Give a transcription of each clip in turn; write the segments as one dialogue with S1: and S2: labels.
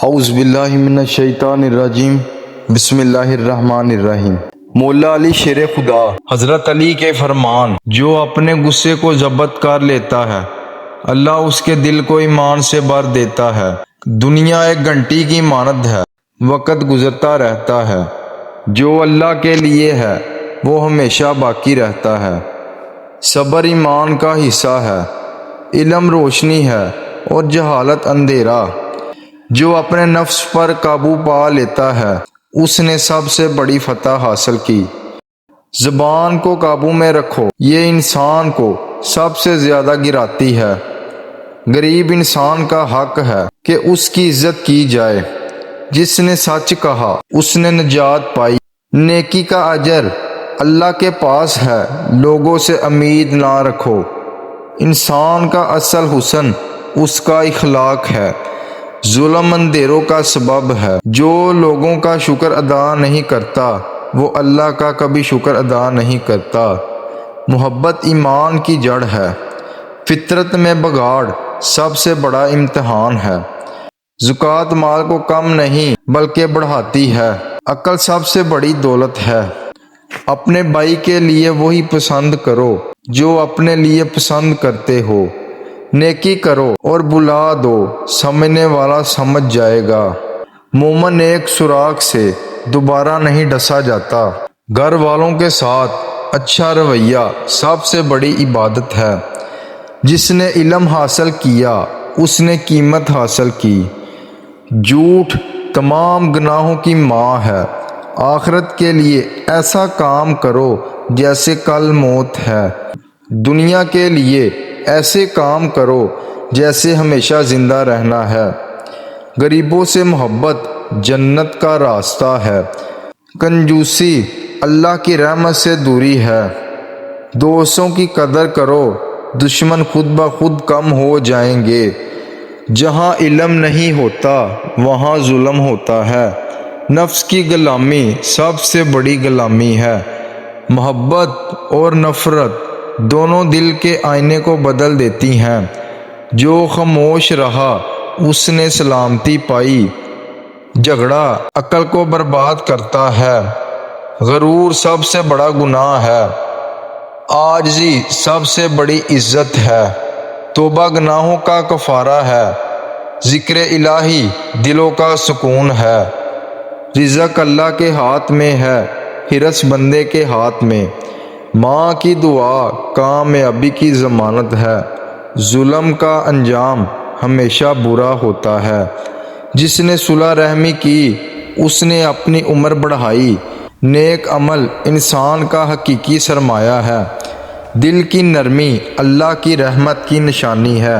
S1: اعوذ باللہ من الشیطان الرجیم بسم اللہ الرحمن الرحیم۔ مولا علی شیر خدا حضرت علی کے فرمان، جو اپنے غصے کو ضبط کر لیتا ہے اللہ اس کے دل کو ایمان سے بھر دیتا ہے۔ دنیا ایک گھنٹی کی مانند ہے، وقت گزرتا رہتا ہے۔ جو اللہ کے لیے ہے وہ ہمیشہ باقی رہتا ہے۔ صبر ایمان کا حصہ ہے، علم روشنی ہے اور جہالت اندھیرا۔ جو اپنے نفس پر قابو پا لیتا ہے اس نے سب سے بڑی فتح حاصل کی۔ زبان کو قابو میں رکھو، یہ انسان کو سب سے زیادہ گراتی ہے۔ غریب انسان کا حق ہے کہ اس کی عزت کی جائے۔ جس نے سچ کہا اس نے نجات پائی۔ نیکی کا اجر اللہ کے پاس ہے، لوگوں سے امید نہ رکھو۔ انسان کا اصل حسن اس کا اخلاق ہے۔ ظلم اندھیروں کا سبب ہے۔ جو لوگوں کا شکر ادا نہیں کرتا وہ اللہ کا کبھی شکر ادا نہیں کرتا۔ محبت ایمان کی جڑ ہے۔ فطرت میں بگاڑ سب سے بڑا امتحان ہے۔ زکوٰۃ مال کو کم نہیں بلکہ بڑھاتی ہے۔ عقل سب سے بڑی دولت ہے۔ اپنے بھائی کے لیے وہی پسند کرو جو اپنے لیے پسند کرتے ہو۔ نیکی کرو اور بلا دو، سمجھنے والا سمجھ جائے گا۔ مومن ایک سوراخ سے دوبارہ نہیں ڈسا جاتا۔ گھر والوں کے ساتھ اچھا رویہ سب سے بڑی عبادت ہے۔ جس نے علم حاصل کیا اس نے قیمت حاصل کی۔ جھوٹ تمام گناہوں کی ماں ہے۔ آخرت کے لیے ایسا کام کرو جیسے کل موت ہے۔ دنیا کے لیے ایسے کام کرو جیسے ہمیشہ زندہ رہنا ہے۔ غریبوں سے محبت جنت کا راستہ ہے۔ کنجوسی اللہ کی رحمت سے دوری ہے۔ دوستوں کی قدر کرو، دشمن خود بخود کم ہو جائیں گے۔ جہاں علم نہیں ہوتا وہاں ظلم ہوتا ہے۔ نفس کی غلامی سب سے بڑی غلامی ہے۔ محبت اور نفرت دونوں دل کے آئینے کو بدل دیتی ہیں۔ جو خاموش رہا اس نے سلامتی پائی۔ جھگڑا عقل کو برباد کرتا ہے۔ غرور سب سے بڑا گناہ ہے۔ عاجزی سب سے بڑی عزت ہے۔ توبہ گناہوں کا کفارہ ہے۔ ذکر الہی دلوں کا سکون ہے۔ رزق اللہ کے ہاتھ میں ہے، حرص بندے کے ہاتھ میں۔ ماں کی دعا کامیابی کی ضمانت ہے۔ ظلم کا انجام ہمیشہ برا ہوتا ہے۔ جس نے صلح رحمی کی اس نے اپنی عمر بڑھائی۔ نیک عمل انسان کا حقیقی سرمایہ ہے۔ دل کی نرمی اللہ کی رحمت کی نشانی ہے۔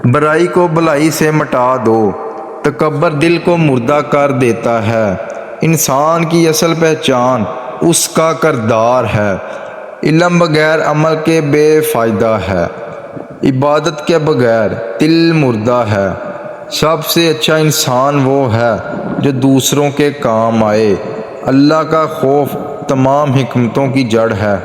S1: برائی کو بھلائی سے مٹا دو، تکبر دل کو مردہ کر دیتا ہے۔ انسان کی اصل پہچان اس کا کردار ہے۔ علم بغیر عمل کے بے فائدہ ہے۔ عبادت کے بغیر دل مردہ ہے۔ سب سے اچھا انسان وہ ہے جو دوسروں کے کام آئے۔ اللہ کا خوف تمام حکمتوں کی جڑ ہے۔